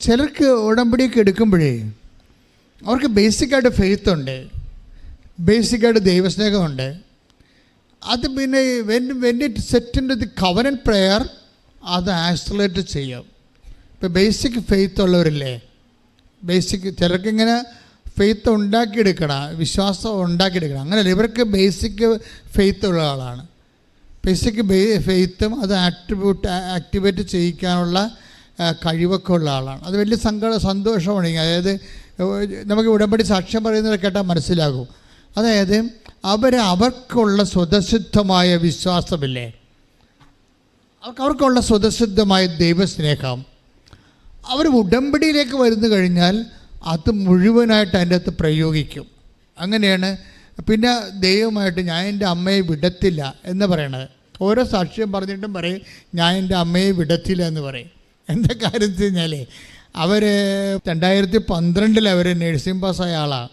ചിലർക്ക് ഉടമ്പടിയൊക്കെ എടുക്കുമ്പോഴേ അവർക്ക് ബേസിക്കായിട്ട് ഫെയ്ത്ത് ഉണ്ട്, ബേസിക്കായിട്ട് ദൈവസ്നേഹമുണ്ട്. അത് പിന്നെ when it set in the covenant prayer അത് ആക്സലറേറ്റ് ചെയ്യും. ഇപ്പോൾ ബേസിക് ഫെയ്ത്ത് ഉള്ളവരില്ലേ, ബേസിക് ചിലർക്കിങ്ങനെ ഫെയ്ത്ത് ഉണ്ടാക്കിയെടുക്കണം, വിശ്വാസം ഉണ്ടാക്കിയെടുക്കണം. അങ്ങനെയല്ല, ഇവർക്ക് ബേസിക് ഫെയ്ത്ത് ഉള്ള ആളാണ്. ബേസിക് ഫെയ്ത്തും അത് ആക്ടിവേറ്റ് ചെയ്യിക്കാനുള്ള കഴിവൊക്കെ ഉള്ള ആളാണ്. അത് വലിയ സന്തോഷമാണ്. അതായത് നമുക്ക് ഉടമ്പടി സാക്ഷ്യം പറയുന്നത് കേട്ടാൽ മനസ്സിലാകും. അതായത് അവർക്കുള്ള സ്വതസിദ്ധമായ വിശ്വാസമില്ലേ, അവർക്കുള്ള സ്വതസിദ്ധമായ ദൈവസ്നേഹം, അവർ ഉടമ്പടിയിലേക്ക് വരുന്നു കഴിഞ്ഞാൽ അത് മുഴുവനായിട്ട് അതിൻ്റെ അകത്ത് പ്രയോഗിക്കും. അങ്ങനെയാണ് പിന്നെ ദൈവമായിട്ട് ഞാൻ എൻ്റെ അമ്മയെ വിടത്തില്ല എന്ന് പറയണത്. ഓരോ സാക്ഷ്യം പറഞ്ഞിട്ടും പറയും ഞാൻ എൻ്റെ അമ്മയെ വിടത്തില്ല എന്ന് പറയും. എന്താ കാര്യം വെച്ച് കഴിഞ്ഞാൽ അവർ 2012 അവർ നഴ്സിംഗ് പാസ്സായ ആളാണ്.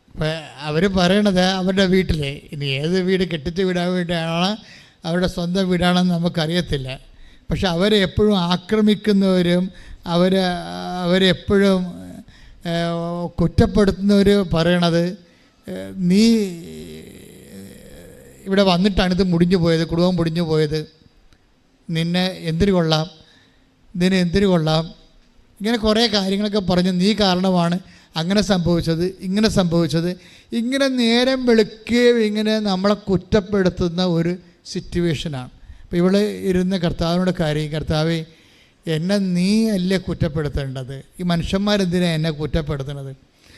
അപ്പോൾ അവർ പറയണത് അവരുടെ വീട്ടിൽ, ഇനി ഏത് വീട് കെട്ടിച്ച് വിടാൻ വേണ്ടിയാണ് അവരുടെ സ്വന്തം വീടാണെന്ന് നമുക്കറിയത്തില്ല, പക്ഷെ അവരെ എപ്പോഴും ആക്രമിക്കുന്നവരും അവരെപ്പോഴും കുറ്റപ്പെടുത്തുന്നവർ പറയണത് നീ ഇവിടെ വന്നിട്ടാണ് ഇത് മുടിഞ്ഞു പോയത്, കുടുംബം മുടിഞ്ഞു പോയത്, നിന്നെ എന്തിനു കൊള്ളാം, ഇതിന് എന്തിനു കൊള്ളാം, ഇങ്ങനെ കുറേ കാര്യങ്ങളൊക്കെ പറഞ്ഞ് നീ കാരണമാണ് അങ്ങനെ സംഭവിച്ചത്, ഇങ്ങനെ സംഭവിച്ചത്, ഇങ്ങനെ നേരം വെളുക്കുകയും ഇങ്ങനെ നമ്മളെ കുറ്റപ്പെടുത്തുന്ന ഒരു സിറ്റുവേഷനാണ്. അപ്പോൾ ഇവിടെ ഇരുന്ന് കർത്താവിനോട് കാര്യം, കർത്താവേ എന്നെ നീ അല്ലേ കുറ്റപ്പെടുത്തേണ്ടത്, ഈ മനുഷ്യന്മാരെന്തിനാണ് എന്നെ കുറ്റപ്പെടുത്തുന്നത്.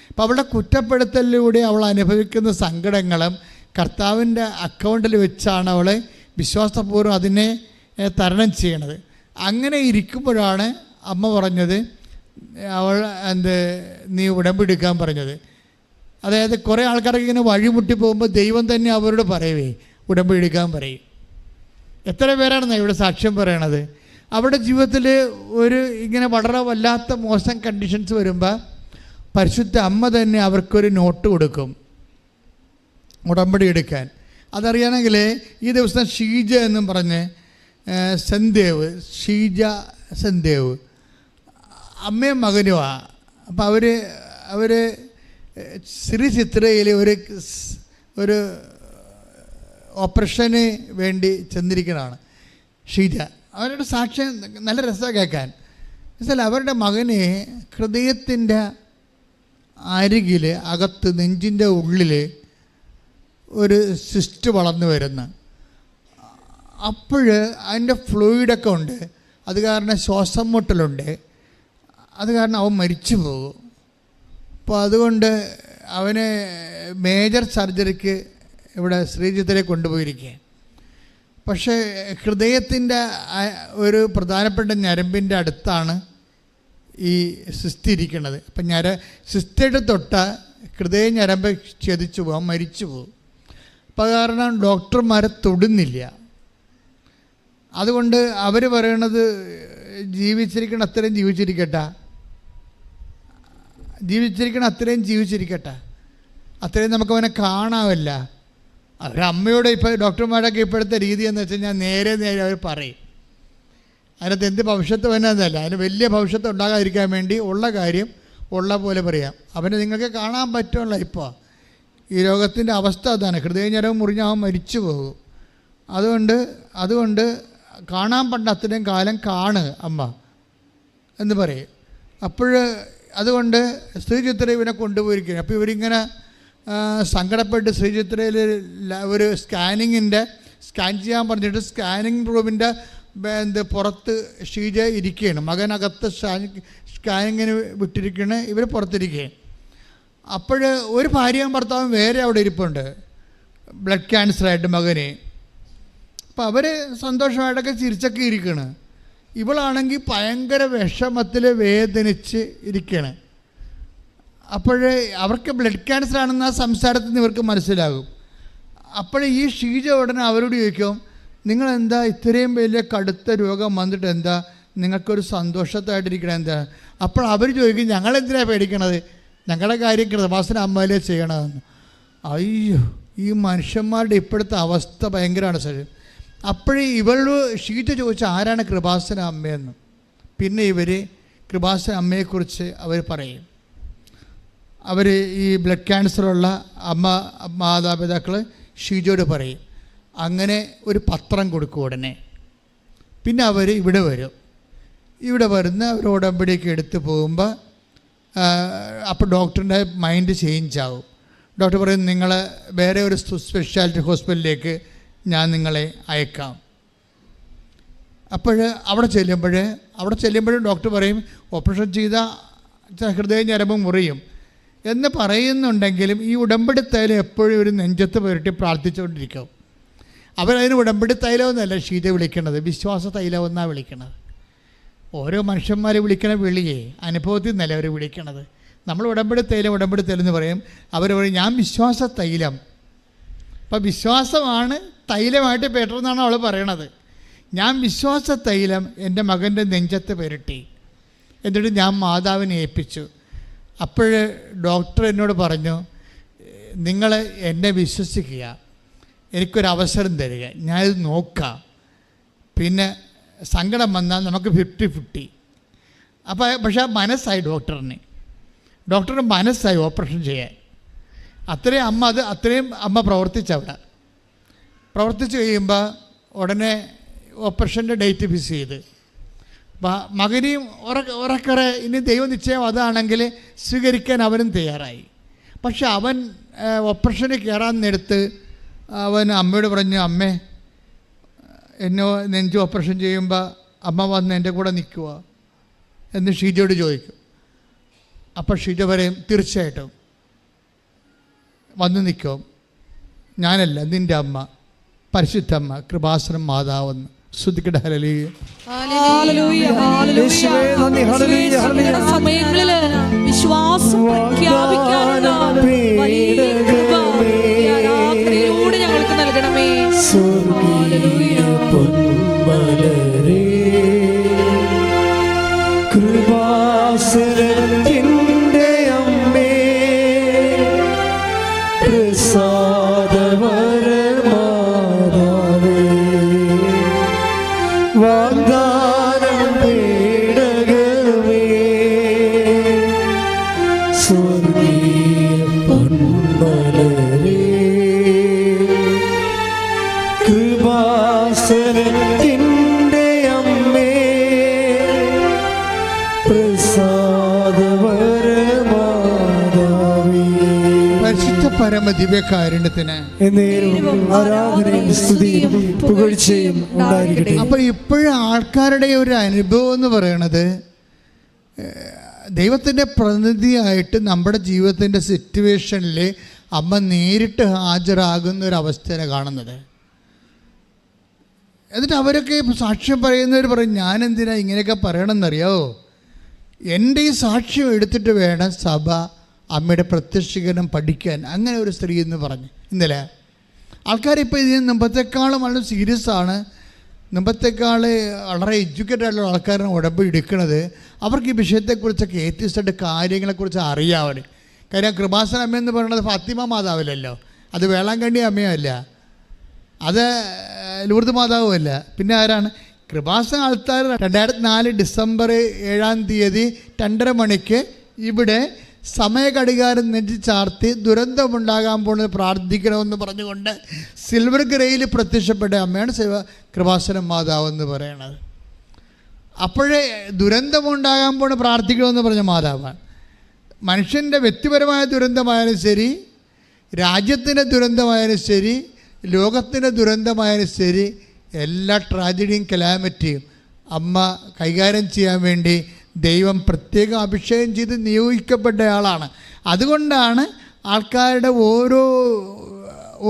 അപ്പോൾ അവളുടെ കുറ്റപ്പെടുത്തലിലൂടെ അവൾ അനുഭവിക്കുന്ന സങ്കടങ്ങളും കർത്താവിൻ്റെ അക്കൗണ്ടിൽ വെച്ചാണ് അവൾ വിശ്വാസപൂർവ്വം അതിനെ തരണം ചെയ്യണത്. അങ്ങനെ ഇരിക്കുമ്പോഴാണ് അമ്മ പറഞ്ഞത് അവൾ നീ ഉടമ്പെടുക്കാൻ പറഞ്ഞത്. അതായത് കുറേ ആൾക്കാർക്ക് ഇങ്ങനെ വഴിമുട്ടി പോകുമ്പോൾ ദൈവം തന്നെ അവരോട് പറയവേ ഉടമ്പെടുക്കാൻ പറയും. എത്ര പേരാണെന്നാണ് ഇവിടെ സാക്ഷ്യം പറയണത്. അവരുടെ ജീവിതത്തിൽ ഒരു ഇങ്ങനെ വളരെ വല്ലാത്ത മോശം കണ്ടീഷൻസ് വരുമ്പോൾ പരിശുദ്ധ അമ്മ തന്നെ അവർക്കൊരു നോട്ട് കൊടുക്കും ഉടമ്പടി എടുക്കാൻ. അതറിയാമെങ്കിൽ ഈ ദിവസം ഷീജ എന്നും പറഞ്ഞ് സെൻദേവ്, ഷീജ സെൻദേവ് അമ്മയും മകനുമാണ്. അപ്പോൾ അവർ ശ്രീ ചിത്രയിൽ ഒരു ഓപ്പറേഷന് വേണ്ടി ചെന്നിരിക്കുന്നതാണ് ഷീജ. അവരുടെ സാക്ഷ്യം നല്ല രസമാണ് കേൾക്കാൻ. എന്നുവെച്ചാൽ അവരുടെ മകന് ഹൃദയത്തിൻ്റെ അരികിൽ അകത്ത് നെഞ്ചിൻ്റെ ഉള്ളിൽ ഒരു സിസ്റ്റ് വളർന്നു വരുന്നു. അപ്പോൾ അതിൻ്റെ ഫ്ലൂയിഡൊക്കെ ഉണ്ട്, അത് കാരണം ശ്വാസം മുട്ടലുണ്ട്, അത് കാരണം അവൻ മരിച്ചു പോകും. അപ്പോൾ അതുകൊണ്ട് അവന് മേജർ സർജറിക്ക് ഇവിടെ ശ്രീജിത്തിനെ കൊണ്ടുപോയിരിക്കുക. പക്ഷേ ഹൃദയത്തിൻ്റെ ഒരു പ്രധാനപ്പെട്ട ഞരമ്പിൻ്റെ അടുത്താണ് ഈ സിസ്റ്റ് ഇരിക്കുന്നത്. അപ്പം സിസ്റ്റയുടെ തൊട്ട ഹൃദയ ഞരമ്പ് ഛേദിച്ചു പോകും, മരിച്ചു പോകും. അപ്പോൾ കാരണം ഡോക്ടർമാരെ തൊടുന്നില്ല. അതുകൊണ്ട് അവർ പറയണത് ജീവിച്ചിരിക്കണം അത്രയും ജീവിച്ചിരിക്കട്ടെ, അത്രയും നമുക്കവനെ കാണാമല്ല. അവരമ്മയോട് ഇപ്പോൾ ഡോക്ടർമാരൊക്കെ ഇപ്പോഴത്തെ രീതി എന്ന് വെച്ച് കഴിഞ്ഞാൽ നേരെ അവർ പറയും. അതിനകത്ത് എന്ത് ഭവിഷ്യത്ത് വന്നതല്ല, അതിന് വലിയ ഭവിഷ്യത്ത് ഉണ്ടാകാതിരിക്കാൻ വേണ്ടി ഉള്ള കാര്യം ഉള്ള പോലെ പറയാം. അവനെ നിങ്ങൾക്ക് കാണാൻ പറ്റുമല്ല. ഇപ്പോൾ ഈ രോഗത്തിൻ്റെ അവസ്ഥ അതാണ്, ഹൃദയഞരവും മുറിഞ്ഞാൽ മരിച്ചു പോകും. അതുകൊണ്ട് കാണാൻ പണ്ട അത്രയും കാലം കാണ് അമ്മ എന്ന് പറയും. അതുകൊണ്ട് ശ്രീചിത്ര ഇവനെ കൊണ്ടുപോയിരിക്കുകയാണ്. അപ്പോൾ ഇവരിങ്ങനെ സങ്കടപ്പെട്ട് ശ്രീചിത്രയിൽ ഒരു സ്കാൻ ചെയ്യാൻ പറഞ്ഞിട്ട് സ്കാനിങ് റൂമിൻ്റെ പുറത്ത് ഷീജ ഇരിക്കുകയാണ്, മകനകത്ത് സ്കാനിങ്ങിന് വിട്ടിരിക്കുകയാണ്, ഇവർ പുറത്തിരിക്കുകയാണ്. അപ്പോൾ ഒരു ഭാര്യയും ഭർത്താവും വേറെ അവിടെ ഇരിപ്പുണ്ട്, ബ്ലഡ് ക്യാൻസറായിട്ട് മകന്. അപ്പോൾ അവർ സന്തോഷമായിട്ടൊക്കെ ചിരിച്ചൊക്കെ ഇരിക്കുകയാണ്. ഇവളാണെങ്കിൽ ഭയങ്കര വിഷമത്തിൽ വേദനിച്ച് ഇരിക്കുകയാണ്. അപ്പോൾ അവർക്ക് ബ്ലഡ് ക്യാൻസർ ആണെന്ന് ആ സംസാരത്തിൽ നിന്ന് ഇവർക്ക് മനസ്സിലാകും. അപ്പോൾ ഈ ഷീജ ഉടനെ അവരോട് ചോദിക്കും, നിങ്ങളെന്താ ഇത്രയും വലിയ കടുത്ത രോഗം വന്നിട്ട് എന്താ നിങ്ങൾക്കൊരു സന്തോഷത്തായിട്ടിരിക്കണം എന്താ? അപ്പോൾ അവർ ചോദിക്കും, ഞങ്ങളെന്തിനാണ് പേടിക്കണത്, ഞങ്ങളുടെ കാര്യം കൃപാസന അമ്മയിലേ ചെയ്യണതെന്ന്. അയ്യോ, ഈ മനുഷ്യന്മാരുടെ ഇപ്പോഴത്തെ അവസ്ഥ ഭയങ്കരമാണ് സാർ. അപ്പോഴേ ഷീജ ചോദിച്ചാൽ ആരാണ് കൃപാസന അമ്മയെന്ന്. പിന്നെ ഇവർ കൃപാസന അമ്മയെക്കുറിച്ച് അവർ പറയും. അവർ ഈ ബ്ലഡ് ക്യാൻസറുള്ള മാതാപിതാക്കൾ ഷീജോട് പറയും. അങ്ങനെ ഒരു പത്രം കൊടുക്കും ഉടനെ. പിന്നെ അവർ ഇവിടെ വരും. ഇവിടെ വരുന്ന അവർ ഉടമ്പടിയൊക്കെ എടുത്ത് പോകുമ്പോൾ അപ്പോൾ ഡോക്ടറിൻ്റെ മൈൻഡ് ചേഞ്ച് ആവും. ഡോക്ടർ പറയും, നിങ്ങൾ വേറെ ഒരു സ്പെഷ്യാലിറ്റി ഹോസ്പിറ്റലിലേക്ക് ഞാൻ നിങ്ങളെ അയക്കാം. അപ്പോൾ അവിടെ ചെല്ലുമ്പോഴും ഡോക്ടർ പറയും, ഓപ്പറേഷൻ ചെയ്ത ഹൃദയ ഞരമ്പ് മുറിയും എന്ന് പറയുന്നുണ്ടെങ്കിലും ഈ ഉടമ്പടി തൈലം എപ്പോഴും ഒരു നെഞ്ചത്ത് പുരട്ടി പ്രാർത്ഥിച്ചുകൊണ്ടിരിക്കും. അവരതിന് ഉടമ്പടി തൈലമെന്നല്ല ഷീജ വിളിക്കണത്, വിശ്വാസ തൈലമെന്നാണ് വിളിക്കണത്. ഓരോ മനുഷ്യന്മാരെ വിളിക്കണ വിളിയേ അനുഭവത്തിൽ നിന്നല്ല അവർ വിളിക്കണത്. നമ്മൾ ഉടമ്പടി തൈലം എന്ന് പറയും. അവർ പറയും, ഞാൻ വിശ്വാസ തൈലം. അപ്പം വിശ്വാസമാണ് തൈലമായിട്ട് പെട്ടെന്നാണ് അവൾ പറയണത്. ഞാൻ വിശ്വാസ തൈലം എൻ്റെ മകൻ്റെ നെഞ്ചത്ത് പുരട്ടി, എന്നിട്ട് ഞാൻ മാതാവിനെ ഏൽപ്പിച്ചു. അപ്പോൾ ഡോക്ടർ എന്നോട് പറഞ്ഞു, നിങ്ങൾ എന്നെ വിശ്വസിക്കുക, എനിക്കൊരവസരം തരിക, ഞാനിത് നോക്കാം, പിന്നെ സങ്കടം വന്നാൽ നമുക്ക് 50-50. അപ്പോൾ പക്ഷേ മനസ്സായി ഡോക്ടറിന് മനസ്സായി ഓപ്പറേഷൻ ചെയ്യാൻ. അത്രയും അമ്മ പ്രവർത്തിച്ച് കഴിയുമ്പോൾ ഉടനെ ഓപ്പറേഷൻ്റെ ഡേറ്റ് ഫിക്സ് ചെയ്ത് മകനെയും ഉറക്കറെ ഇനി ദൈവനിശ്ചയം അതാണെങ്കിൽ സ്വീകരിക്കാൻ അവനും തയ്യാറായി. പക്ഷെ അവൻ ഓപ്പറേഷന് കയറാൻ നേരത്ത് അവൻ അമ്മയോട് പറഞ്ഞു, അമ്മേ എന്നെ നെഞ്ച് ഓപ്പറേഷൻ ചെയ്യുമ്പോൾ അമ്മ വന്ന് എൻ്റെ കൂടെ നിൽക്കുക എന്ന് ഷീജയോട് ചോദിക്കും. അപ്പോൾ ഷീജ പറയും, തീർച്ചയായിട്ടും വന്ന് നിൽക്കും, ഞാനല്ല നിൻ്റെ അമ്മ, പരിശുദ്ധമ്മ, കൃപാസനം മാതാവെന്ന്. ശ്രുതിക്കട്ടെ. ഹല്ലേലൂയ. സമയങ്ങളിൽ വിശ്വാസം പ്രഖ്യാപിക്കാനുള്ള വലിയ കൃപ ഞങ്ങൾക്ക് നൽകണമേ. കൃപാസനത്തിൻ്റെ അമ്മേ, പ്രസാദവരമാതാവേ, വാഗ്ദാനം പേടകമേ, സ്വർഗീയ പൊന്മലരേ, കൃപാസനത്തിൻ്റെ അമ്മേ, പ്രസാദവരമാതാവേ, പരിശുദ്ധ പരമ ദിവ്യകാരുണ്യത്തിന് ആരാധനയും സ്തുതിയും പുകഴ്ചയും ഉണ്ടായിരിക്കട്ടെ. അപ്പോൾ ഇപ്പോഴും ആൾക്കാരുടെ ഒരു അനുഭവം എന്ന് പറയണത്, ദൈവത്തിൻ്റെ പ്രതിനിധിയായിട്ട് നമ്മുടെ ജീവിതത്തിൻ്റെ സിറ്റുവേഷനിൽ അമ്മ നേരിട്ട് ഹാജരാകുന്ന ഒരു അവസ്ഥയാണ് കാണുന്നത്. എന്നിട്ട് അവരൊക്കെ സാക്ഷ്യം പറയുന്നവർ പറയും, ഞാനെന്തിനാ ഇങ്ങനെയൊക്കെ പറയണമെന്നറിയാമോ, എൻ്റെ ഈ സാക്ഷ്യം എടുത്തിട്ട് വേണം സഭ അമ്മയുടെ പ്രത്യക്ഷീകരണം പഠിക്കാൻ. അങ്ങനെ ഒരു സ്ത്രീ എന്ന് പറഞ്ഞു ഇന്നലെ. ആൾക്കാരിപ്പോൾ ഇതിന് മുമ്പത്തെക്കാളും വളരെ സീരിയസ് ആണ്, മുമ്പത്തെക്കാൾ വളരെ എഡ്യൂക്കേറ്റഡ് ആയിട്ടുള്ള ആൾക്കാരാണ് ഉടമ്പടി എടുക്കുന്നത്. അവർക്ക് ഈ വിഷയത്തെക്കുറിച്ചൊക്കെ ഏത്യസ്റ്റായിട്ട് കാര്യങ്ങളെക്കുറിച്ച് അറിയാവർ. കാര്യം കൃപാസന അമ്മയെന്ന് പറയുന്നത് ഫാത്തിമ മാതാവില്ലല്ലോ, അത് വേളാങ്കണ്ണി അമ്മയല്ല, അത് ലൂർദ് മാതാവുമല്ല, പിന്നെ ആരാണ്? കൃപാസന ആൾക്കാർ 2004 ഡിസംബർ 7-ാം തീയതി 2:30 മണിക്ക് ഇവിടെ സമയഘടികാരം നെഞ്ചി ചാർത്തി ദുരന്തമുണ്ടാകാൻ പോകുന്നത് പ്രാർത്ഥിക്കണമെന്ന് പറഞ്ഞുകൊണ്ട് സിൽവർ ഗ്രേയിൽ പ്രത്യക്ഷപ്പെട്ട അമ്മയാണ് കൃപാസന മാതാവെന്ന് പറയണത്. അപ്പോഴേ ദുരന്തമുണ്ടാകാൻ പോകുന്ന പ്രാർത്ഥിക്കണമെന്ന് പറഞ്ഞ മാതാവാണ്. മനുഷ്യൻ്റെ വ്യക്തിപരമായ ദുരന്തമായാലും ശരി, രാജ്യത്തിൻ്റെ ദുരന്തമായാലും ശരി, ലോകത്തിൻ്റെ ദുരന്തമായാലും ശരി, എല്ലാ ട്രാജഡിയും കലാമിറ്റിയും അമ്മ കൈകാര്യം ചെയ്യാൻ വേണ്ടി ദൈവം പ്രത്യേകം അഭിഷേകം ചെയ്ത് നിയോഗിക്കപ്പെട്ട ആളാണ്. അതുകൊണ്ടാണ് ആൾക്കാരുടെ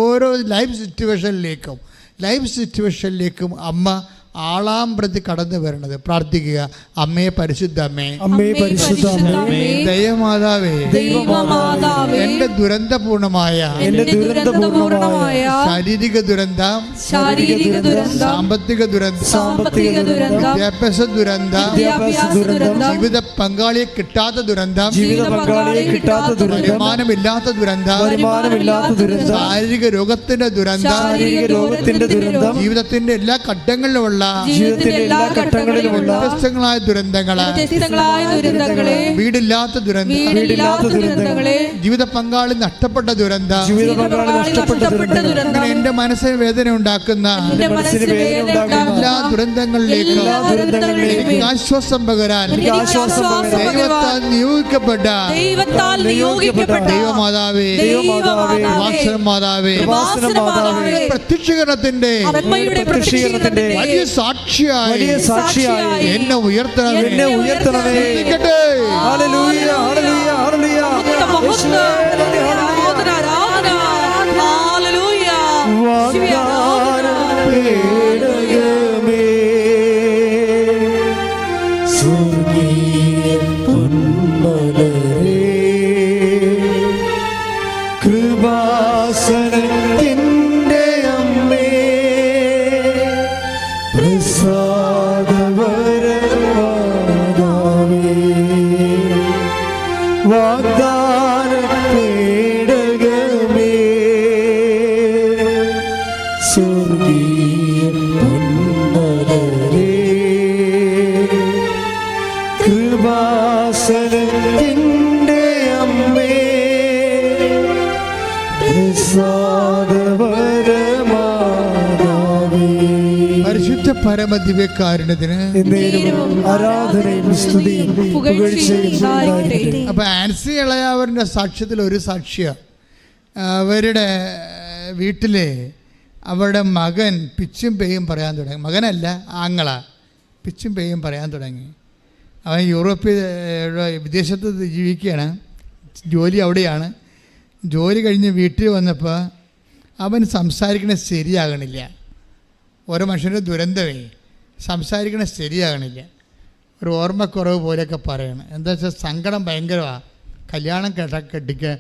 ഓരോ ലൈഫ് സിറ്റുവേഷനിലേക്കും അമ്മ ആളാം പ്രതി കടന്നു വരണത്. പ്രാർത്ഥിക്കുക, അമ്മേ പരിശുദ്ധ അമ്മേ, ദൈവമാതാവേ, എൻ്റെ ദുരന്തപൂർണമായ ശാരീരിക ദുരന്തം, സാമ്പത്തിക ദുരന്തം, വിദ്യാഭ്യാസ ദുരന്തം, ജീവിത പങ്കാളിയെ കിട്ടാത്ത ദുരന്തം, വരുമാനമില്ലാത്ത ദുരന്തം, ശാരീരിക രോഗത്തിന്റെ ദുരന്തം, ജീവിതത്തിന്റെ എല്ലാ ഘട്ടങ്ങളിലുമുള്ള ജീവിതത്തിന്റെ എല്ലാ ഘട്ടങ്ങളിലുമുള്ള വ്യത്യസ്തങ്ങളായ ദുരന്തങ്ങളെ, വീടില്ലാത്ത ദുരന്തങ്ങളെ, ജീവിത പങ്കാളി നഷ്ടപ്പെട്ട ദുരന്തം, എന്റെ മനസ്സിന് വേദന ഉണ്ടാക്കുന്ന എല്ലാ ദുരന്തങ്ങളിലേക്കും ആശ്വാസം പകരാൻ ദൈവത്താൽ നിയോഗിക്കപ്പെട്ട ദൈവമാതാവേ, മാതാവേ, പ്രത്യക്ഷീകരണത്തിന്റെ വലിയ സാക്ഷിയായി എന്നെ ഉയർത്തണമേ. Hallelujah, hallelujah, hallelujah. പേടകമേ, സ്വർഗീയ പൊന്മലരേ, കൃപാസനത്തിൻ്റെ അമ്മേ, പ്രസാദവരമാതാവേ, വാഗ്ദാന പേടകമേ, സ്വർഗീയ പൊന്മലരേ, കൃപാസനത്തിൻ്റെ അമ്മേ, പ്രസാദവരമാതാവേ, പരിശുദ്ധ പരമദിവ്യകാരുണ്യത്തിന് ആരാധനയും സ്തുതിയും പുകഴ്ചയും ഉണ്ടായിരിക്കട്ടെ. അപ്പൊ ആൻസി ഇളയാവരുടെ സാക്ഷ്യത്തിൽ ഒരു സാക്ഷിയാണ്. അവരുടെ വീട്ടിലെ അവരുടെ മകൻ പിച്ചും പേയും പറയാൻ തുടങ്ങി. മകനല്ല, ആങ്ങള പിച്ചും പേയും പറയാൻ തുടങ്ങി. അവൻ യൂറോപ്പിൽ വിദേശത്ത് ജീവിക്കുകയാണ്, ജോലി അവിടെയാണ്. ജോലി കഴിഞ്ഞ് വീട്ടിൽ വന്നപ്പോൾ അവൻ സംസാരിക്കണത് ശരിയാകണില്ല. ഓരോ മനുഷ്യൻ്റെ ദുരന്തമേ, സംസാരിക്കണത് ശരിയാകണില്ല. ഒരു ഓർമ്മക്കുറവ് പോലെയൊക്കെ പറയണം. എന്താ വെച്ചാൽ സങ്കടം ഭയങ്കരമാണ്. കല്യാണം കെട്ടിക്കുക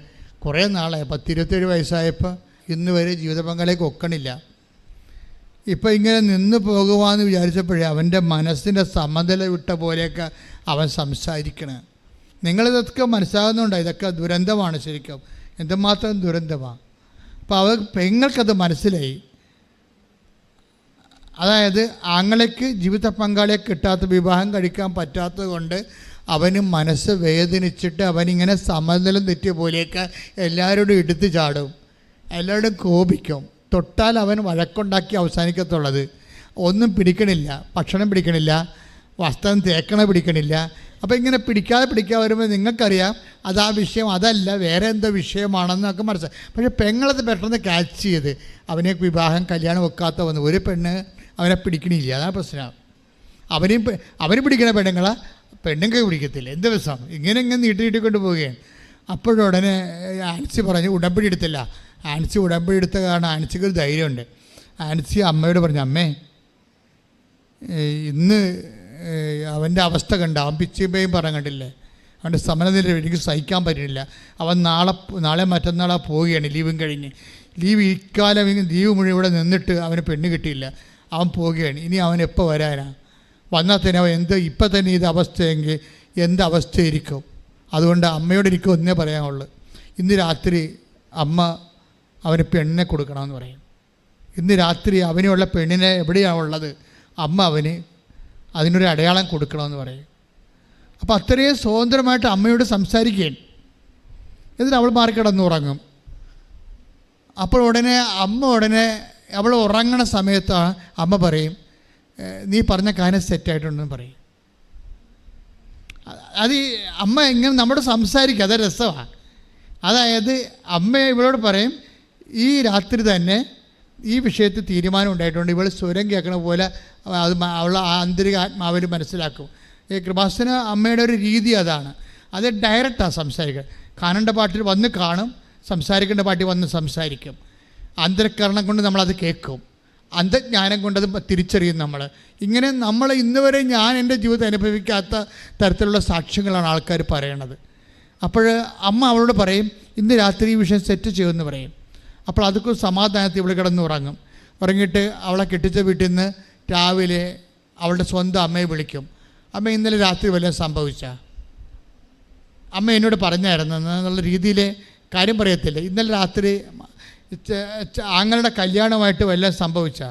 കുറേ നാളായി, 10-27 വയസ്സായപ്പോൾ ഇന്ന് വരെ ജീവിത പങ്കാളിക്ക് ഒക്കണില്ല. ഇപ്പം ഇങ്ങനെ നിന്ന് പോകുവാന്ന് വിചാരിച്ചപ്പോഴേ അവൻ്റെ മനസ്സിൻ്റെ സമനില വിട്ട പോലെയൊക്കെ അവൻ സംസാരിക്കണം. നിങ്ങളിതൊക്കെ മനസ്സിലാകുന്നുണ്ടോ? ഇതൊക്കെ ദുരന്തമാണ് ശരിക്കും, എന്തുമാത്രം ദുരന്തമാണ്. അപ്പോൾ പെങ്ങൾക്കത് മനസ്സിലായി. അതായത് ആങ്ങളയ്ക്ക് ജീവിത പങ്കാളിയെ കിട്ടാത്ത, വിവാഹം കഴിക്കാൻ പറ്റാത്തത് കൊണ്ട് അവന് മനസ്സ് വേദനിച്ചിട്ട് അവനിങ്ങനെ സമനില തെറ്റിയ പോലെയൊക്കെ എല്ലാവരോടും എടുത്തു ചാടും, എല്ലാവരോടും കോപിക്കും. തൊട്ടാൽ അവൻ വഴക്കുണ്ടാക്കി അവസാനിക്കത്തുള്ളത്. ഒന്നും പിടിക്കണില്ല, ഭക്ഷണം പിടിക്കണില്ല, വസ്ത്രം തേക്കണ പിടിക്കണില്ല. അപ്പോൾ ഇങ്ങനെ പിടിക്കാതെ വരുമ്പോൾ നിങ്ങൾക്കറിയാം അതാ വിഷയം, അതല്ല വേറെ എന്തോ വിഷയമാണെന്നൊക്കെ മനസ്സിലായി. പക്ഷേ പെങ്ങളത് പെട്ടെന്ന് ക്യാച്ച് ചെയ്ത് അവനെ വിവാഹം കല്യാണം വെക്കാത്ത വന്നു. ഒരു പെണ്ണ് അവനെ പിടിക്കണില്ല, അതാണ് പ്രശ്നം. അവന് പിടിക്കണ പെണ്ണുങ്ങൾ പിടിക്കത്തില്ല. എന്ത് ദിവസം ഇങ്ങനെ നീട്ടിക്കൊണ്ട് പോവുകയാണ്. അപ്പോഴുടനെ ആൻസി പറഞ്ഞു ഉടമ്പടി എടുത്തില്ല. ആൻസി ഉടമ്പടി എടുത്ത കാരണം ആൻസിക്ക് ഒരു ധൈര്യമുണ്ട്. ആൻസി അമ്മയോട് പറഞ്ഞു, അമ്മേ ഇന്ന് അവൻ്റെ അവസ്ഥ കണ്ട, അവൻ പിച്ചിപ്പയും പറയാൻ കണ്ടില്ലേ, അവൻ്റെ സമനില എനിക്ക് സഹിക്കാൻ പറ്റുന്നില്ല. അവൻ നാളെ മറ്റന്നാളാ പോവുകയാണ് ലീവും കഴിഞ്ഞ്. ഇക്കാലം ലീവ് മുഴുവൻ ഇവിടെ നിന്നിട്ട് അവന് പെണ്ണ് കിട്ടിയില്ല, അവൻ പോവുകയാണ്. ഇനി അവൻ എപ്പോൾ വരാനാണ്? വന്നാൽ തന്നെ അവൻ ഇപ്പം തന്നെ ഇത് അവസ്ഥയെങ്കിൽ എന്ത് അവസ്ഥയായിരിക്കും? അതുകൊണ്ട് അമ്മയോട് എനിക്ക് ഒന്നേ പറയാനുള്ളൂ, ഇന്ന് രാത്രി അമ്മ അവന് പെണ്ണിനെ കൊടുക്കണമെന്ന് പറയും. ഇന്ന് രാത്രി അവനുള്ള പെണ്ണിനെ എവിടെയാണ് ഉള്ളത്, അമ്മ അവന് അതിനൊരു അടയാളം കൊടുക്കണമെന്ന് പറയും. അപ്പോൾ അത്രയും സ്വതന്ത്രമായിട്ട് അമ്മയോട് സംസാരിക്കുകയാണ്. എന്നിട്ട് അവൾ മാറിക്കിടന്നുറങ്ങും. അപ്പോൾ അമ്മ അവൾ ഉറങ്ങണ സമയത്താണ് അമ്മ പറയും, നീ പറഞ്ഞ കാര്യം സെറ്റായിട്ടുണ്ടെന്ന് പറയും. അത് അമ്മ എങ്ങനെ നമ്മോട് സംസാരിക്കുക, അത് രസമാണ്. അതായത് അമ്മ ഇവളോട് പറയും, ഈ രാത്രി തന്നെ ഈ വിഷയത്തിൽ തീരുമാനം ഉണ്ടായിട്ടുണ്ട്. ഇവൾ സ്വരം കേൾക്കണ പോലെ അത് അവൾ ആന്തരിക ആത്മാവിൽ മനസ്സിലാക്കും. ഈ കൃപാസന അമ്മയുടെ ഒരു രീതി അതാണ്. അത് ഡയറക്റ്റാണ് സംസാരിക്കുക. കാണേണ്ട പാട്ടിൽ വന്ന് കാണും, സംസാരിക്കേണ്ട പാട്ടിൽ വന്ന് സംസാരിക്കും. അന്തരക്കരണം കൊണ്ട് നമ്മളത് കേൾക്കും, അന്തജ്ഞാനം കൊണ്ടത് തിരിച്ചറിയും നമ്മൾ. ഇങ്ങനെ നമ്മൾ ഇന്ന് വരെ ഞാൻ എൻ്റെ ജീവിതത്തിൽ അനുഭവിക്കാത്ത തരത്തിലുള്ള സാക്ഷ്യങ്ങളാണ് ആൾക്കാർ പറയണത്. അപ്പോൾ അമ്മ അവളോട് പറയും, ഇന്ന് രാത്രി ഈ വിഷയം സെറ്റ് ചെയ്യുമെന്ന് പറയും. അപ്പോൾ അതൊക്കെ സമാധാനത്തിൽ ഇവിടെ കിടന്ന് ഉറങ്ങും. ഉറങ്ങിയിട്ട് അവളെ കെട്ടിച്ച വീട്ടിൽ നിന്ന് രാവിലെ അവളുടെ സ്വന്തം അമ്മയെ വിളിക്കും. അമ്മ ഇന്നലെ രാത്രി വല്ലതും സംഭവിച്ച, അമ്മ എന്നോട് പറഞ്ഞായിരുന്നു എന്നുള്ള രീതിയിൽ കാര്യം പറയത്തില്ല. ഇന്നലെ രാത്രി ആങ്ങളുടെ കല്യാണമായിട്ട് വല്ലതും സംഭവിച്ച,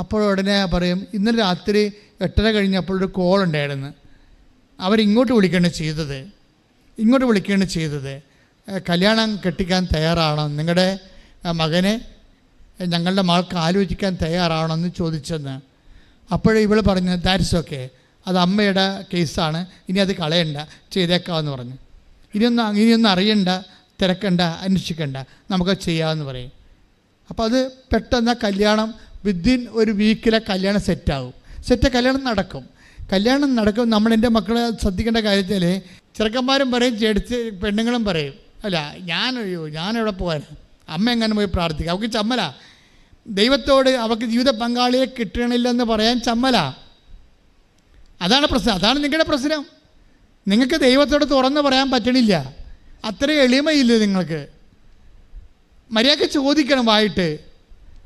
അപ്പോൾ ഉടനെ പറയും ഇന്നലെ രാത്രി 8:30 കഴിഞ്ഞപ്പോൾ ഒരു കോൾ ഉണ്ടായിരുന്നു, അവരിങ്ങോട്ട് വിളിക്കുകയാണ് ചെയ്തത്, കല്യാണം കെട്ടിക്കാൻ തയ്യാറാണോ, നിങ്ങളുടെ മകനെ ഞങ്ങളുടെ മകൾക്ക് ആലോചിക്കാൻ തയ്യാറാണോ എന്ന് ചോദിച്ചെന്ന്. അപ്പോഴേ ഇവൾ പറഞ്ഞു ദാറ്റ്സ് ഓക്കെ, അത് അമ്മയുടെ കേസാണ്, ഇനി അത് കളയണ്ട, ചെയ്തേക്കാമെന്ന് പറഞ്ഞു. ഇനിയൊന്നും അറിയണ്ട, തിരക്കണ്ട, അന്വേഷിക്കണ്ട, നമുക്ക് ചെയ്യാമെന്ന് പറയും. അപ്പോൾ അത് പെട്ടെന്ന് കല്യാണം വിത്തിൻ ഒരു വീക്കിലെ കല്യാണം കല്യാണം നടക്കും. നമ്മളെൻ്റെ മക്കളെ ശ്രദ്ധിക്കേണ്ട കാര്യത്തിൽ ചെറുക്കന്മാരും പറയും, പെണ്ണുങ്ങളും പറയും, അല്ല ഞാനെവിടെ പോകാൻ, അമ്മ എങ്ങനെ പോയി പ്രാർത്ഥിക്കുക, അവൾക്ക് ചമ്മല, ദൈവത്തോട് അവൾക്ക് ജീവിത പങ്കാളിയെ കിട്ടണില്ലെന്ന് പറയാൻ ചമ്മല. അതാണ് പ്രശ്നം, അതാണ് നിങ്ങളുടെ പ്രശ്നം. നിങ്ങൾക്ക് ദൈവത്തോട് തുറന്ന് പറയാൻ പറ്റണില്ല, അത്ര എളിമയില്ല നിങ്ങൾക്ക്. മര്യാദയ്ക്ക് ചോദിക്കണം വായിട്ട്,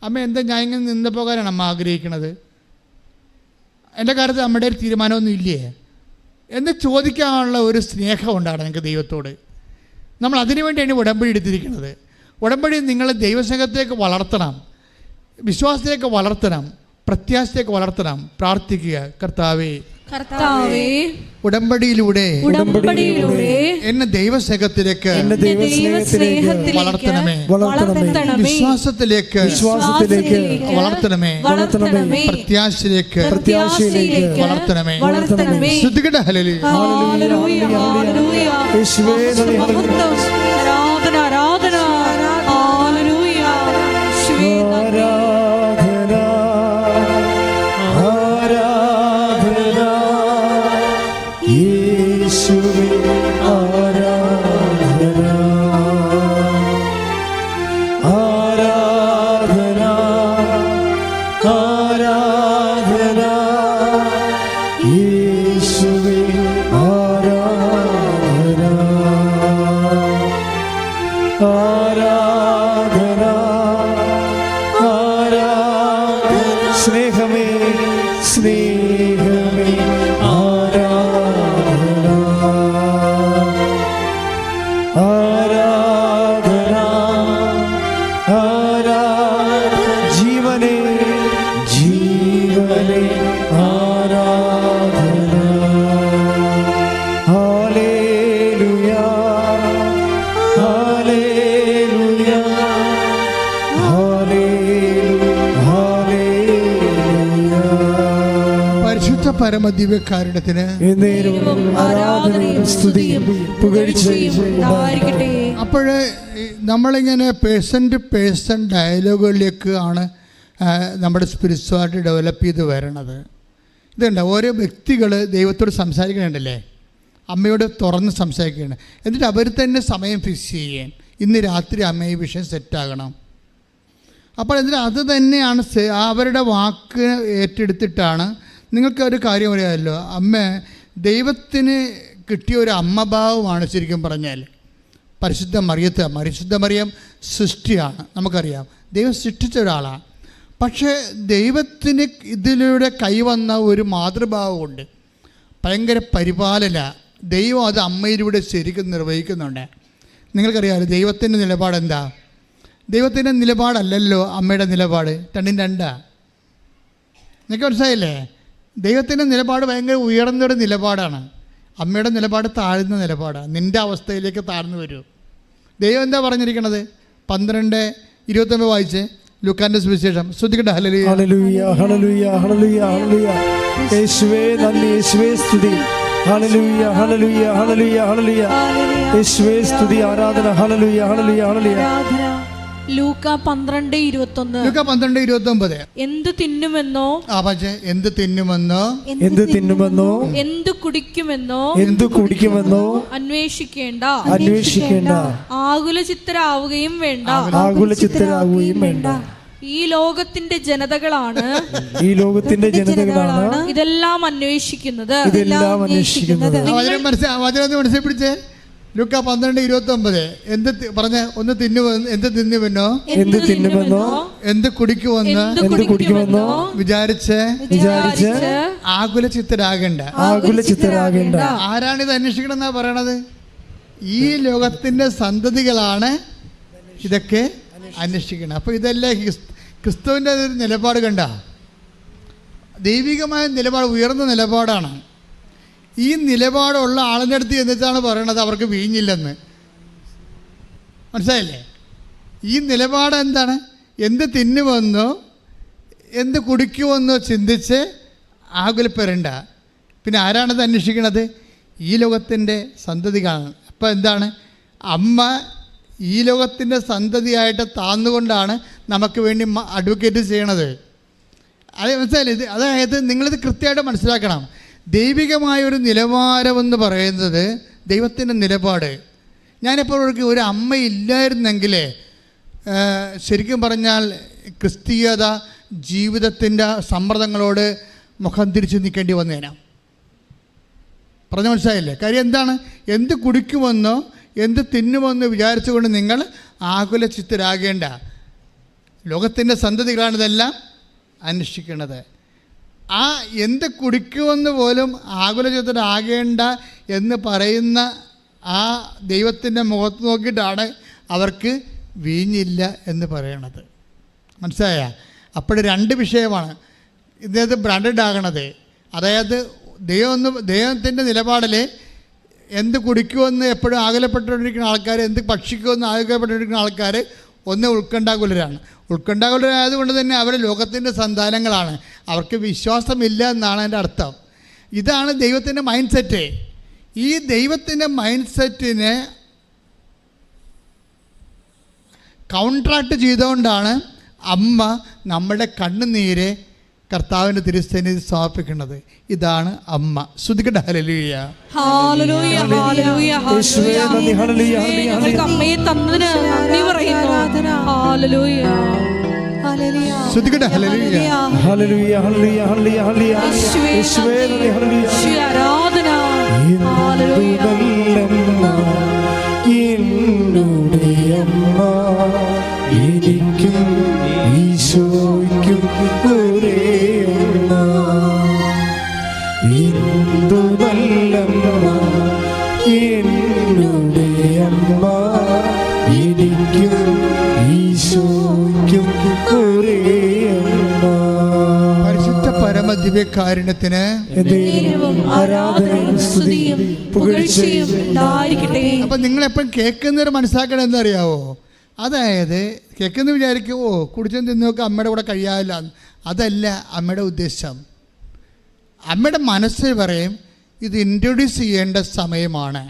അമ്മ എന്താ ഞാൻ ഇങ്ങനെ നിന്ന് പോകാനാണ് അമ്മ ആഗ്രഹിക്കണത്, എൻ്റെ കാര്യത്തിൽ അമ്മയുടെ ഒരു തീരുമാനമൊന്നും ഇല്ലേ എന്ന് ചോദിക്കാനുള്ള ഒരു സ്നേഹം ഉണ്ടാകണം നിങ്ങൾക്ക് ദൈവത്തോട്. നമ്മൾ അതിനു വേണ്ടിയാണ് ഉടമ്പടി എടുത്തിരിക്കുന്നത്. ഉടമ്പടി നിങ്ങളെ ദൈവസ്നേഹത്തേക്ക് വളർത്തണം, വിശ്വാസത്തിലേക്ക് വളർത്തണം, പ്രത്യാശയിലേക്ക് വളർത്തണം. പ്രാർത്ഥിക്കുക, കർത്താവേ ഉടമ്പടിയിലൂടെ എന്നെ ദൈവസ്നേഹത്തിലേക്ക് വളർത്തണമേ, വിശ്വാസത്തിലേക്ക് വളർത്തണമേ, പ്രത്യാശയിലേക്ക് വളർത്തണമേ. ശ്രദ്ധിക്കട്ടെ, ഹല്ലേലൂയ. പരമദിവ്യകാരുണ്യത്തിന് അപ്പോഴേ നമ്മളിങ്ങനെ പേഴ്സൺ ടു പേഴ്സൺ ഡയലോഗുകളിലേക്ക് ആണ് നമ്മുടെ സ്പിരിച്വാലിറ്റി ഡെവലപ്പ് ചെയ്ത് വരണത്. ഇതുണ്ട്, ഓരോ വ്യക്തികൾ ദൈവത്തോട് സംസാരിക്കണുണ്ടല്ലേ, അമ്മയോട് തുറന്ന് സംസാരിക്കുകയാണ്. എന്നിട്ട് അവർ തന്നെ സമയം ഫിക്സ് ചെയ്യാൻ, ഇന്ന് രാത്രി അമ്മ ഈ വിഷയം സെറ്റാകണം. അപ്പോൾ എന്നിട്ട് അത് തന്നെയാണ് അവരുടെ വാക്ക് ഏറ്റെടുത്തിട്ടാണ്. നിങ്ങൾക്ക് ഒരു കാര്യം അറിയാമല്ലോ, അമ്മ ദൈവത്തിന് കിട്ടിയ ഒരു അമ്മഭാവമാണ് ശരിക്കും പറഞ്ഞാൽ. പരിശുദ്ധ മറിയം സൃഷ്ടിയാണ്, നമുക്കറിയാം, ദൈവം സൃഷ്ടിച്ച ഒരാളാണ്. പക്ഷേ ദൈവത്തിന് ഇതിലൂടെ കൈവന്ന ഒരു മാതൃഭാവമുണ്ട്, ഭയങ്കര പരിപാലന. ദൈവം അത് അമ്മയിലൂടെ ശരിക്കും നിർവഹിക്കുന്നുണ്ട്. നിങ്ങൾക്കറിയാമല്ലോ ദൈവത്തിൻ്റെ നിലപാട് എന്താ? ദൈവത്തിൻ്റെ നിലപാടല്ലല്ലോ അമ്മയുടെ നിലപാട്, രണ്ടും രണ്ടാ. നിങ്ങൾക്ക് മനസ്സിലായില്ലേ? ദൈവത്തിൻ്റെ നിലപാട് ഭയങ്കര ഉയർന്നൊരു നിലപാടാണ്, അമ്മയുടെ നിലപാട് താഴ്ന്ന നിലപാടാണ്. നിൻ്റെ അവസ്ഥയിലേക്ക് താഴ്ന്നു വരൂ. ദൈവം എന്താ പറഞ്ഞിരിക്കണത്? 12:29 വായിച്ച്, ലൂക്കാന്റെ സുവിശേഷം. ശ്രദ്ധിക്കട്ടെ. Hallelujah hallelujah hallelujah hallelujah hallelujah. യേശുവേ നന്ദി, യേശുവേ സ്തുതി. Hallelujah hallelujah hallelujah hallelujah. യേശുവേ സ്തുതി, ആരാധന. Hallelujah hallelujah hallelujah. ലൂക്ക 12:29. എന്ത് തിന്നുമെന്നോ, എന്ത് തിന്നുമെന്നോ, എന്ത് കുടിക്കുമെന്നോ അന്വേഷിക്കേണ്ട, ആകുലചിത്തരാവുകയും വേണ്ട. ഈ ലോകത്തിന്റെ ജനതകളാണ് ഇതെല്ലാം അന്വേഷിക്കുന്നത്. മനസ്സിപ്പിടിച്ചേ. ലൂക്ക 12:29. എന്ത് പറഞ്ഞ? എന്ത് തിന്നുമെന്നോ, എന്ത് കുടിക്കുമെന്നോ വിചാരിച്ച് ആകുലചിത്തരാകേണ്ട. ആരാണിത് അന്വേഷിക്കണം എന്നാ പറയണത്? ഈ ലോകത്തിന്റെ സന്തതികളാണ് ഇതൊക്കെ അന്വേഷിക്കണം. അപ്പോൾ ഇതെല്ലാം ക്രിസ്തുവിൻ്റെ ഒരു നിലപാട് കണ്ട. ദൈവികമായ നിലപാട് ഉയർന്ന നിലപാടാണ്. ഈ നിലപാടുള്ള ആളിൻ്റെ അടുത്ത് എന്നിട്ടാണ് പറയണത് അവർക്ക് വീഞ്ഞില്ലെന്ന്. മനസ്സിലായില്ലേ? ഈ നിലപാട് എന്താണ്? എന്ത് തിന്നുമെന്നോ എന്ത് കുടിക്കുമെന്നോ ചിന്തിച്ച് ആകുലപ്പെടേണ്ട. പിന്നെ ആരാണത് അന്വേഷിക്കണത്? ഈ ലോകത്തിൻ്റെ സന്തതികളാണ്. അപ്പോൾ എന്താണ്? അമ്മ ഈ ലോകത്തിൻ്റെ സന്തതിയായിട്ട് താന്നുകൊണ്ടാണ് നമുക്ക് വേണ്ടി അഡ്വക്കേറ്റ് ചെയ്യണത്. അത് മനസ്സിലായില്ലേ? അതായത് നിങ്ങളിത് കൃത്യമായിട്ട് മനസ്സിലാക്കണം. ദൈവികമായൊരു നിലവാരമെന്ന് പറയുന്നത് ദൈവത്തിൻ്റെ നിലപാട്. ഞാനിപ്പോൾ ഒരു അമ്മയില്ലായിരുന്നെങ്കിൽ ശരിക്കും പറഞ്ഞാൽ ക്രിസ്തീയത ജീവിതത്തിൻ്റെ സമ്മർദ്ദങ്ങളോട് മുഖം തിരിച്ച് നിൽക്കേണ്ടി വന്നേനാ. പറഞ്ഞ മനസ്സിലായില്ലേ? കാര്യം എന്താണ്? എന്ത് കുടിക്കുമെന്നോ എന്ത് തിന്നുമെന്നോ വിചാരിച്ചുകൊണ്ട് നിങ്ങൾ ആകുലചിത്തരാകേണ്ട. ലോകത്തിൻ്റെ സന്തതികളാണ് ഇതെല്ലാം അന്വേഷിക്കുന്നത്. ആ എന്ത് കുടിക്കുമെന്ന് പോലും ആകുലചിത്തരാകേണ്ട എന്ന് പറയുന്ന ആ ദൈവത്തിൻ്റെ മുഖത്ത് നോക്കിയിട്ടാണ് അവർക്ക് വീഞ്ഞില്ല എന്ന് പറയണത്. മനസ്സിലായ? അപ്പോൾ രണ്ട് വിഷയമാണ് ഇദ്ദേഹത്തെ ബ്രാൻഡഡ് ആകണത്. അതായത് ദൈവത്തിൻ്റെ നിലപാടിൽ എന്ത് കുടിക്കുമെന്ന് എപ്പോഴും ആകുലപ്പെട്ടുകൊണ്ടിരിക്കുന്ന ആൾക്കാർ, എന്ത് ഭക്ഷിക്കുമെന്ന് ആകുലപ്പെട്ടുകൊണ്ടിരിക്കുന്ന ആൾക്കാർ ഒന്ന് ഉത്കണ്ഠാകുലരാണ്. ഉത്കണ്ഠാകുലരായതുകൊണ്ട് തന്നെ അവർ ലോകത്തിൻ്റെ സന്താനങ്ങളാണ്. അവർക്ക് വിശ്വാസമില്ല എന്നാണ് എൻ്റെ അർത്ഥം. ഇതാണ് ദൈവത്തിൻ്റെ മൈൻഡ് സെറ്റ്. ഈ ദൈവത്തിൻ്റെ മൈൻഡ് സെറ്റിനെ കൗൺട്രാക്ട് ചെയ്തുകൊണ്ടാണ് അമ്മ നമ്മുടെ കണ്ണുനീരെ കർത്താവിൻ്റെ തിരുസന്നിധിയിൽ സമർപ്പിക്കുന്നത്. ഇതാണ് അമ്മ. ശ്രുതിക്കട്ടെ ഹല്ലേലൂയ. Hallelujah hallelujah hallelujah. ഞങ്ങൾക്ക് അമ്മയെ തന്നതിന് നന്ദി പറയുന്നു. Hallelujah hallelujah. ശ്രുതിക്കട്ടെ hallelujah hallelujah hallelujah hallelujah hallelujah. യേശുവേ നന്ദി. ഹല്ലേലൂയ. ആരാധന. ഹല്ലേലൂയ. എന്നുടെ അമ്മ എനിക്കും ഈശോയ്ക്കും ഒരേ അമ്മ. എന്തു നല്ലമ്മ എന്നുടെ അമ്മ എനിക്കും ഈശോയ്ക്കും ഒരേ അമ്മ. പരിശുദ്ധ പരമദിവ്യകാരുണ്യത്തിന് ആരാധനയും സ്തുതിയും പുകഴ്ചയും ഉണ്ടായിരിക്കട്ടെ. അപ്പം നിങ്ങളെപ്പോഴും കേൾക്കുന്നവർ മനസ്സിലാക്കണം എന്നറിയാവോ? അതായത് കേൾക്കുന്ന വിചാരിക്കും കുടിച്ചും തിന്നൊക്കെ അമ്മയുടെ കൂടെ കഴിയാവില്ല. അതല്ല അമ്മയുടെ ഉദ്ദേശം. അമ്മയുടെ മനസ്സിൽ പറയും ഇത് ഇൻട്രൊഡ്യൂസ് ചെയ്യേണ്ട സമയമാണ്.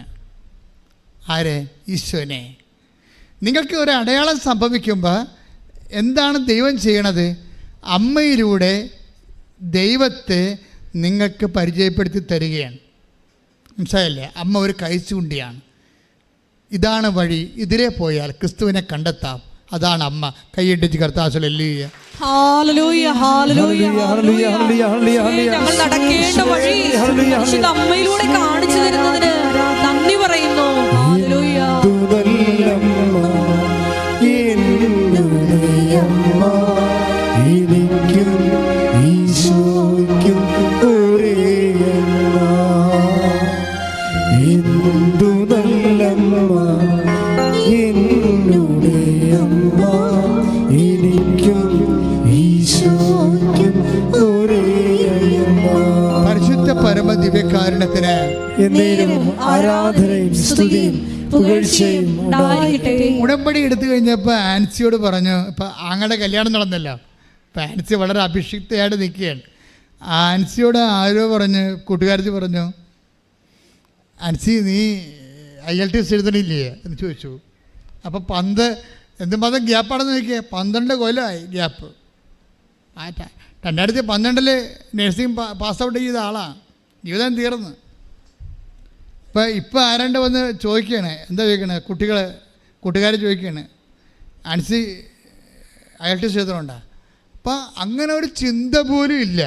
ആരെ? ഈശോനെ. നിങ്ങൾക്ക് ഒരു അടയാളം സംഭവിക്കുമ്പോൾ എന്താണ് ദൈവം ചെയ്യണത്? അമ്മയിലൂടെ ദൈവത്തെ നിങ്ങൾക്ക് പരിചയപ്പെടുത്തി തരികയാണ്. മനസ്സിലായില്ലേ? അമ്മ ഒരു കൈച്ചുണ്ടിയാണ്. ഇതാണ് വഴി. ഇതിലേ പോയാൽ ക്രിസ്തുവിനെ കണ്ടെത്താം. അതാണ് അമ്മ. കൈയിട്ടിച്ച് കർത്താവ് ഹല്ലേലൂയ. Hallelujah hallelujah hallelujah. ഞങ്ങൾ നടക്കേണ്ട വഴി പരിശുദ്ധ അമ്മയിലൂടെ കാണിച്ചു തരുന്നതിന് നന്ദി പറയുന്നു. ഹല്ലേലൂയ. പരിശുദ്ധ പരമദിവ്യകാരുണ്യത്തിന് ആരാധനയും സ്തുതിയും പുകഴ്ചയും ഉണ്ടായിരിക്കട്ടെ. ഉടമ്പടി എടുത്തു കഴിഞ്ഞപ്പോൾ ആൻസിയോട് പറഞ്ഞു, ഇപ്പം ആങ്ങളുടെ കല്യാണം നടന്നല്ലോ. ഇപ്പം ആൻസി വളരെ അഭിഷിക്തയായിട്ട് നിൽക്കുകയാണ്. ആൻസിയോട് ആരോ പറഞ്ഞു, കൂട്ടുകാരത്തി പറഞ്ഞു, ആൻസി നീ IELTS എഴുതണില്ലേ എന്ന് ചോദിച്ചു. അപ്പോൾ എന്തുമാത്രം ഗ്യാപ്പാണെന്ന് നോക്കിയേ. 12 കൊല്ലമായി ഗ്യാപ്പ്. 2012 നഴ്സിംഗ് പാസ് ഔട്ട് ചെയ്ത ആളാണ്. ജീവിതം തീർന്ന്. ഇപ്പം ആരാണ്ട് വന്ന് ചോദിക്കുകയാണ്. എന്താ ചോദിക്കണേ? കൂട്ടുകാർ ചോദിക്കുകയാണ്, ആൻസി IELTS എഴുതണുണ്ടോ? അപ്പം അങ്ങനെ ഒരു ചിന്ത പോലും ഇല്ല,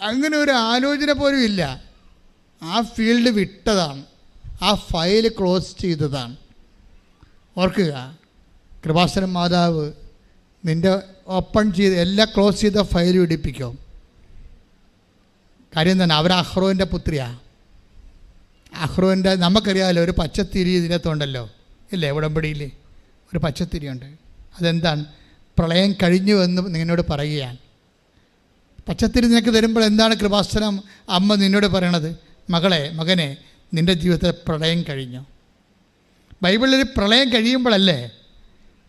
അങ്ങനെ ഒരു ആലോചന പോലും ഇല്ല. ആ ഫീൽഡ് വിട്ടതാണ്, ആ ഫയൽ ക്ലോസ് ചെയ്തതാണ്. ഓർക്കുക, കൃപാസനം മാതാവ് നിൻ്റെ ഓപ്പൺ ചെയ്ത് എല്ലാം ക്ലോസ് ചെയ്ത ഫയൽ പിടിപ്പിക്കും. കാര്യം തന്നെ, അവർ അഹ്റോൻ്റെ പുത്രിയാണ്. അഹ്റോൻ്റെ നമുക്കറിയാമല്ലോ, ഒരു പച്ചത്തിരി ഇതിനകത്തുണ്ടല്ലോ ഇല്ലേ? ഉടമ്പടിയിൽ ഒരു പച്ചത്തിരിയുണ്ട്. അതെന്താണ്? പ്രളയം കഴിഞ്ഞു എന്ന് നിങ്ങളോട് പറയുകയാണ്. പച്ചത്തിരി നിനക്ക് തരുമ്പോൾ എന്താണ് കൃപാസനം അമ്മ നിന്നോട് പറയണത്? മകളെ, മകനെ, നിൻ്റെ ജീവിതത്തിൽ പ്രളയം കഴിഞ്ഞു. ബൈബിളിൽ പ്രളയം കഴിയുമ്പോഴല്ലേ,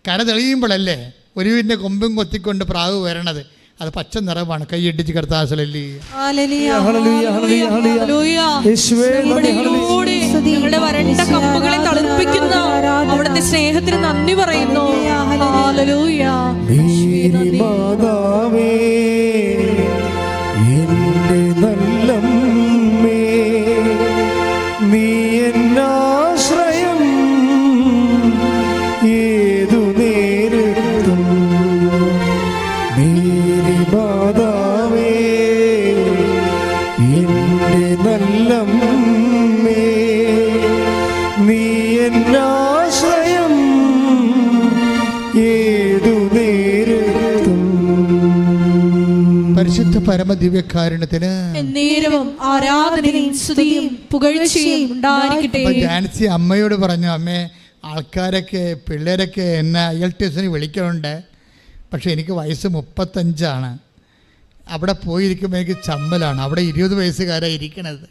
കര തെളിയുമ്പോഴല്ലേ ഒരുവിൻ്റെ കൊമ്പും കൊത്തിക്കൊണ്ട് പ്രാവ് വരണത്. അത് പച്ച നിറമാണ്. കൈയിട്ടിച്ച് കർത്താസലല്ലേ. ഞങ്ങളുടെ വരണ്ട കമ്പുകളെ തളിർപ്പിക്കുന്ന അവിടുത്തെ സ്നേഹത്തിന് നന്ദി പറയുന്നു. മാതാവേ, എന്റെ നല്ലമ്മേ, നീ എന്നാശ്രയം ഏതു നേരത്തും. മേരി മാതാവേ, എന്റെ നല്ലമ്മേ, നീ എന്നാശ്രയം ഏതു നേരത്തും. പരിശുദ്ധ പരമദിവ്യകാരുണ്യത്തിന് എന്നേരവും ആരാധനയും സ്തുതിയും പുകഴ്ചയും ഉണ്ടായിരിക്കട്ടെ. ജാൻസി അമ്മയോട് പറഞ്ഞു, അമ്മേ, ആൾക്കാരൊക്കെ പിള്ളേരൊക്കെ എന്നെ IELTS വിളിക്കുന്നുണ്ട്, പക്ഷേ എനിക്ക് വയസ്സ് 35. അവിടെ പോയിരിക്കുമ്പോൾ എനിക്ക് ചമ്മലാണ്. അവിടെ 20 വയസ്സുകാരാണ് ഇരിക്കണത്.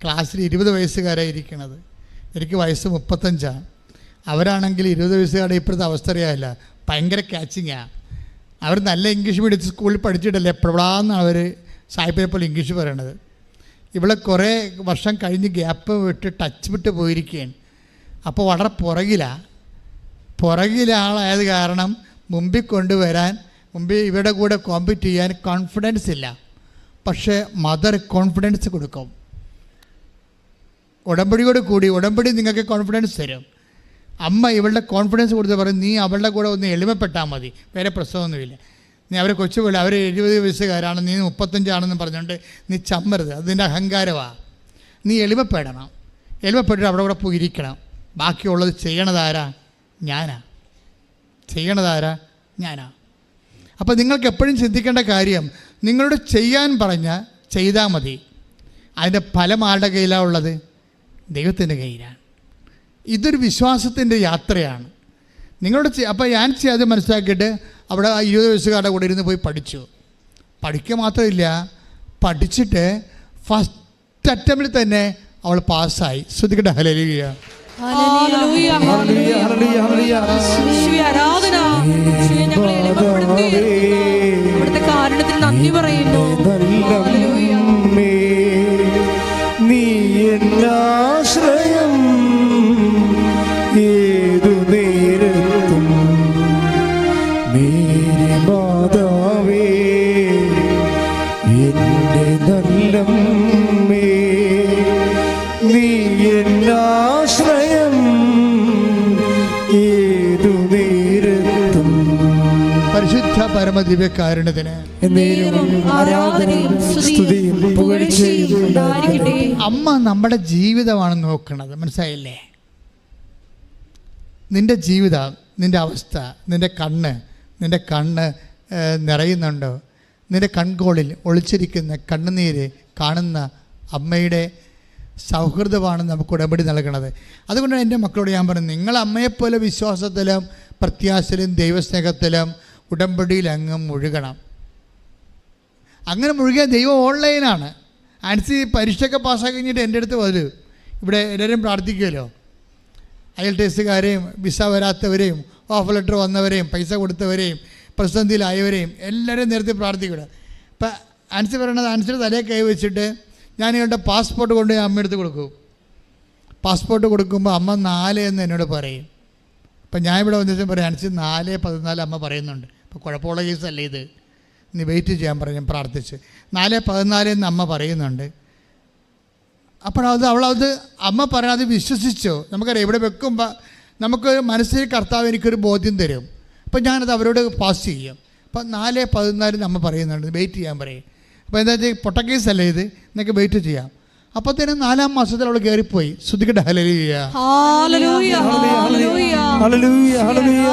ക്ലാസ്സിൽ 20 വയസ്സുകാരാണ് ഇരിക്കണത്. എനിക്ക് വയസ്സ് 35. അവരാണെങ്കിൽ 20 വയസ്സുകാരുടെ ഇപ്പോഴത്തെ അവസ്ഥ അറിയാമല്ല, ഭയങ്കര ക്യാച്ചിങ്ങാണ്. അവർ നല്ല ഇംഗ്ലീഷ് മീഡിയം സ്കൂളിൽ പഠിച്ചിട്ടല്ലേ എപ്പോഴാന്ന് അവർ സായിപ്പിനെ പോലെ ഇംഗ്ലീഷ് പറയണത്. ഇവിടെ കുറേ വർഷം കഴിഞ്ഞ് ഗ്യാപ്പ് വിട്ട് ടച്ച് വിട്ട് പോയിരിക്കുകയാണ്. അപ്പോൾ വളരെ പുറകിലെ ആളായത് കാരണം മുമ്പിൽ കൊണ്ടുവരാൻ, മുമ്പിൽ ഇവരുടെ കൂടെ കോമ്പീറ്റ് ചെയ്യാൻ കോൺഫിഡൻസ് ഇല്ല. പക്ഷേ മദർ കോൺഫിഡൻസ് കൊടുക്കും. ഉടമ്പടിയോട് കൂടി ഉടമ്പടി നിങ്ങൾക്ക് കോൺഫിഡൻസ് തരും. അമ്മ ഇവളുടെ കോൺഫിഡൻസ് കൊടുത്ത് പറയും, നീ അവളുടെ കൂടെ ഒന്ന് എളിമപ്പെട്ടാൽ മതി, വേറെ പ്രശ്നമൊന്നുമില്ല. നീ അവരെ കൊച്ചുപോലെ അവർ 70 വയസ്സുകാരാണ്, നീ 35 പറഞ്ഞുകൊണ്ട് നീ ചമ്മരുത്, അതിൻ്റെ അഹങ്കാരമാണ്. നീ എളിമപ്പെടണം. എളിമപ്പെട്ടിട്ട് അവിടെ കൂടെ പോയി ഇരിക്കണം. ബാക്കിയുള്ളത് ചെയ്യണതാരാ? ഞാനാ. അപ്പോൾ നിങ്ങൾക്ക് എപ്പോഴും ചിന്തിക്കേണ്ട കാര്യം, നിങ്ങളോട് ചെയ്യാൻ പറഞ്ഞാൽ ചെയ്താൽ മതി. അതിൻ്റെ ഫലം ആരുടെ കയ്യിലാണ് ഉള്ളത്? ദൈവത്തിൻ്റെ കയ്യിലാണ്. ഇതൊരു വിശ്വാസത്തിൻ്റെ യാത്രയാണ്. നിങ്ങളോട് അപ്പോൾ ഞാൻ അത് മനസ്സിലാക്കിയിട്ട് അവിടെ ആ 20 വയസ്സുകാരുടെ കൂടെ ഇരുന്ന് പോയി പഠിക്കുക മാത്രമില്ല, പഠിച്ചിട്ട് ഫസ്റ്റ് അറ്റംപ്റ്റിൽ തന്നെ അവൾ പാസ്സായി. ശ്രദ്ധിക്കട്ടെ. ഹല്ലേലൂയ. അവിടുത്തെ കാരണത്തിന് നന്ദി പറയുന്നു. നീ എന്നാശ്രയം ഏതു നേരത്തും. മേരി മാതാവേ, എന്റെ നല്ലമ്മേ, നീ എന്നാശ്രയം ഏതു നേരത്തും. പരിശുദ്ധ പരമദിവ്യകാരുണ്യത്തിന് ആരാധനയും സ്തുതിയും പുകഴ്ചയും ഉണ്ടായിരിക്കട്ടെ. അമ്മ നമ്മുടെ ജീവിതമാണ് നോക്കുന്നത്. മനസ്സിലായില്ലേ? നിൻ്റെ ജീവിതം, നിൻ്റെ അവസ്ഥ, നിൻ്റെ കണ്ണ് നിറയുന്നുണ്ടോ? നിൻ്റെ കൺകോളിൽ ഒളിച്ചിരിക്കുന്ന കണ്ണുനീര് കാണുന്ന അമ്മയുടെ സൗഹൃദമാണ് നമുക്ക് ഉടമ്പടി നൽകണത്. അതുകൊണ്ടാണ് എൻ്റെ മക്കളോട് ഞാൻ പറയുന്നത്, നിങ്ങൾ അമ്മയെപ്പോലെ വിശ്വാസത്തിലും പ്രത്യാശയിലും ദൈവസ്നേഹത്തിലും ഉടമ്പടിയിൽ അങ്ങ് മുഴുകണം. അങ്ങനെ മുഴുകിയ ദൈവം ഓൺലൈനാണ്. ആൻസി പരീക്ഷയൊക്കെ പാസ്സാക്കി കഴിഞ്ഞിട്ട് എൻ്റെ അടുത്ത് വരും. ഇവിടെ എല്ലാവരും പ്രാർത്ഥിക്കുമല്ലോ, IELTSകാരെയും വിസ വരാത്തവരെയും ഓഫർ ലെറ്റർ വന്നവരെയും പൈസ കൊടുത്തവരെയും പ്രതിസന്ധിയിലായവരെയും എല്ലാവരെയും നേരത്തെ പ്രാർത്ഥിക്കുക. ഇപ്പം ആൻസി പറയണത്, ആൻസിയുടെ തലയെ കൈ വെച്ചിട്ട് ഞാൻ ഇവരുടെ പാസ്പോർട്ട് കൊണ്ട് അമ്മയെടുത്ത് കൊടുക്കും. പാസ്പോർട്ട് കൊടുക്കുമ്പോൾ അമ്മ 4 എന്ന് എന്നോട് പറയും. അപ്പം ഞാൻ ഇവിടെ വന്നിട്ട് പറയും, ആൻസി 4:14 അമ്മ പറയുന്നുണ്ട്. അപ്പോൾ കുഴപ്പമുള്ള കേസല്ലേ ഇത്, നീ വെയിറ്റ് ചെയ്യാൻ പറഞ്ഞു. ഞാൻ പ്രാർത്ഥിച്ച് 4:14 എന്ന് അമ്മ പറയുന്നുണ്ട്. അപ്പോഴത് അവളത് അമ്മ പറയാതെ വിശ്വസിച്ചോ. നമുക്കറിയാം, ഇവിടെ വെക്കുമ്പോൾ നമുക്ക് മനസ്സിൽ കർത്താവ് എനിക്കൊരു ബോധ്യം തരും. അപ്പോൾ ഞാനത് അവരോട് പാസ് ചെയ്യും. അപ്പോൾ 4:14 അമ്മ പറയുന്നുണ്ട്, വെയിറ്റ് ചെയ്യാൻ പറയും. അപ്പോൾ എന്താ വെച്ചാൽ പൊട്ടക്കേസല്ലേ ഇത്, നിങ്ങൾക്ക് വെയിറ്റ് ചെയ്യാം. അപ്പോൾ തന്നെ 4-ാം മാസത്തിൽ അവൾ കയറിപ്പോയി. ശ്രദ്ധിക്കട്ടെ. Hallelujah. Hallelujah. Hallelujah. Hallelujah. Hallelujah.